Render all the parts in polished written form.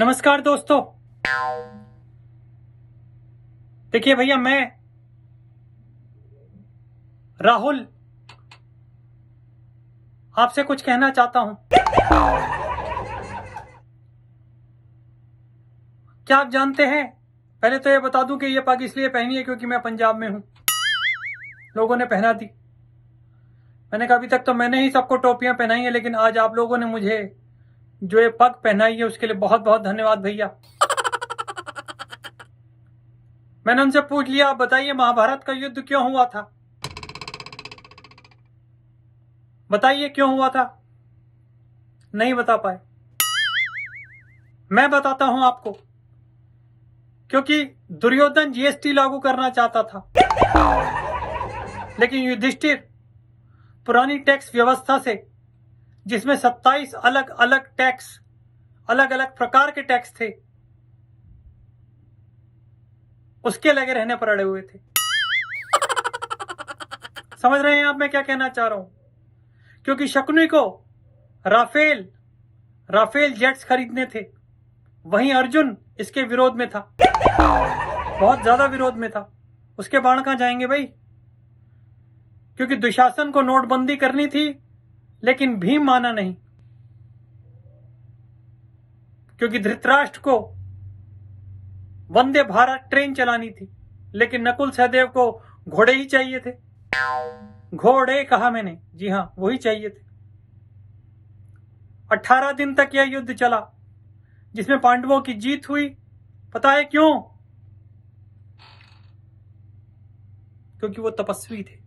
नमस्कार दोस्तों। देखिए भैया, मैं राहुल आपसे कुछ कहना चाहता हूं। क्या आप जानते हैं, पहले तो ये बता दूं कि ये पग इसलिए पहनी है क्योंकि मैं पंजाब में हूं। लोगों ने पहना दी। मैंने कहा अभी तक तो मैंने ही सबको टोपियां पहनाई है, लेकिन आज आप लोगों ने मुझे जो ये पग पहनाई है उसके लिए बहुत बहुत धन्यवाद भैया। मैंने उनसे पूछ लिया, आप बताइए महाभारत का युद्ध क्यों हुआ था? बताइए क्यों हुआ था? नहीं बता पाए। मैं बताता हूं आपको, क्योंकि दुर्योधन जीएसटी लागू करना चाहता था, लेकिन युधिष्ठिर पुरानी टैक्स व्यवस्था से, जिसमें 27 अलग अलग टैक्स, अलग अलग प्रकार के टैक्स थे, उसके लगे रहने पर अड़े हुए थे। समझ रहे हैं आप मैं क्या कहना चाह रहा हूं? क्योंकि शकुनी को राफेल जेट्स खरीदने थे, वहीं अर्जुन इसके विरोध में था, बहुत ज्यादा विरोध में था। उसके बाण कहां जाएंगे भाई? क्योंकि दुशासन को नोटबंदी करनी थी, लेकिन भीम माना नहीं। क्योंकि धृतराष्ट्र को वंदे भारत ट्रेन चलानी थी, लेकिन नकुल सहदेव को घोड़े ही चाहिए थे। घोड़े कहा मैंने, जी हां, वही चाहिए थे। 18 दिन तक यह युद्ध चला, जिसमें पांडवों की जीत हुई। पता है क्यों? क्योंकि वो तपस्वी थे।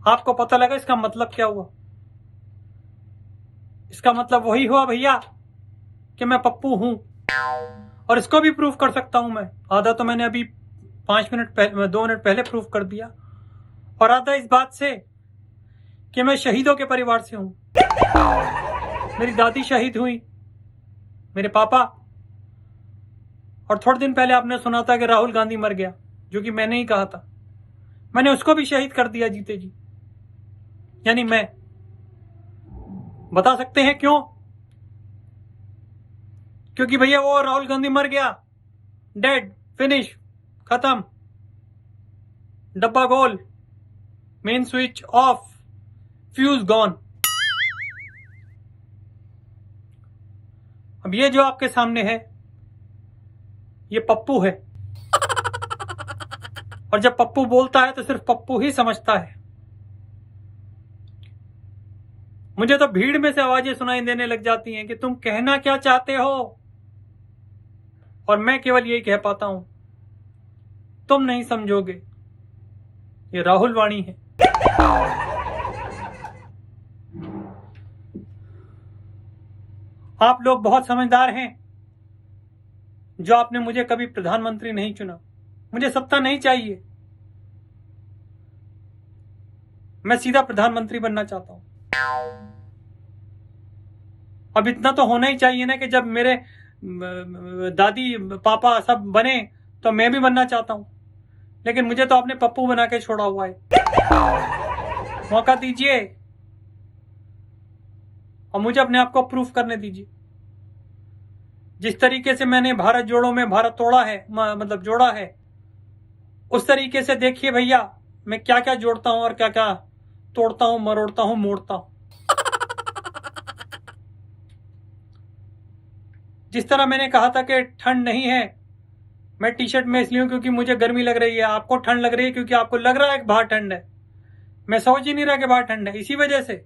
आपको पता लगा इसका मतलब क्या हुआ? इसका मतलब वही हुआ भैया कि मैं पप्पू हूं, और इसको भी प्रूफ कर सकता हूं मैं। आधा तो मैंने अभी 2 मिनट पहले प्रूफ कर दिया, और आधा इस बात से कि मैं शहीदों के परिवार से हूं। मेरी दादी शहीद हुई, मेरे पापा, और थोड़े दिन पहले आपने सुना था कि राहुल गांधी मर गया, जो कि मैंने ही कहा था। मैंने उसको भी शहीद कर दिया जीते जी, यानी मैं। बता सकते हैं क्यों? क्योंकि भैया वो राहुल गांधी मर गया, डेड, फिनिश, खत्म, डब्बा गोल, main switch off, fuse gone. अब ये जो आपके सामने है, ये पप्पू है, और जब पप्पू बोलता है तो सिर्फ पप्पू ही समझता है। मुझे तो भीड़ में से आवाजें सुनाई देने लग जाती हैं कि तुम कहना क्या चाहते हो, और मैं केवल यही कह पाता हूं, तुम नहीं समझोगे, ये राहुल वाणी है। आप लोग बहुत समझदार हैं, जो आपने मुझे कभी प्रधानमंत्री नहीं चुना। मुझे सत्ता नहीं चाहिए, मैं सीधा प्रधानमंत्री बनना चाहता हूं। अब इतना तो होना ही चाहिए ना कि जब मेरे दादी पापा सब बने तो मैं भी बनना चाहता हूं। लेकिन मुझे तो आपने पप्पू बना के छोड़ा हुआ है। मौका दीजिए और मुझे अपने आप को प्रूफ करने दीजिए। जिस तरीके से मैंने भारत जोड़ो में भारत तोड़ा है, मतलब जोड़ा है, उस तरीके से देखिए भैया मैं क्या क्या जोड़ता हूं और क्या क्या तोड़ता हूं, मरोड़ता हूं, मोड़ता हूं। जिस तरह मैंने कहा था कि ठंड नहीं है, मैं टी शर्ट में इसलिए हूं क्योंकि मुझे गर्मी लग रही है, आपको ठंड लग रही है क्योंकि आपको लग रहा है कि बाहर ठंड है। मैं सोच ही नहीं रहा कि बाहर ठंड है। इसी वजह से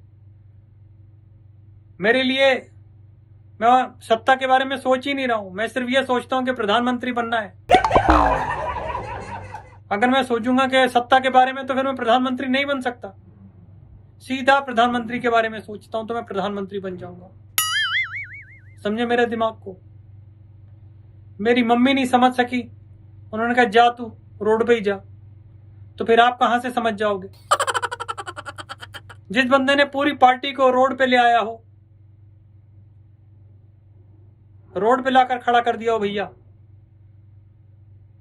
मेरे लिए, मैं सत्ता के बारे में सोच ही नहीं रहा हूं। मैं सिर्फ यह सोचता हूं कि प्रधानमंत्री बनना है। अगर मैं सोचूंगा कि सत्ता के बारे में तो फिर मैं प्रधानमंत्री नहीं बन सकता। सीधा प्रधानमंत्री के बारे में सोचता हूं तो मैं प्रधानमंत्री बन जाऊंगा। समझे मेरे दिमाग को? मेरी मम्मी नहीं समझ सकी, उन्होंने कहा जा तू रोड पे ही जा। तो फिर आप कहां से समझ जाओगे? जिस बंदे ने पूरी पार्टी को रोड पे ले आया हो, रोड पे लाकर खड़ा कर दिया हो भैया,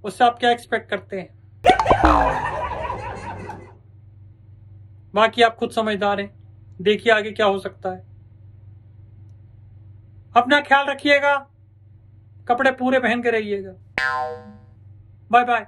उससे आप क्या एक्सपेक्ट करते हैं? बाकी आप खुद समझदार हैं, देखिए आगे क्या हो सकता है। अपना ख्याल रखिएगा, कपड़े पूरे पहन के रहिएगा। Bye bye.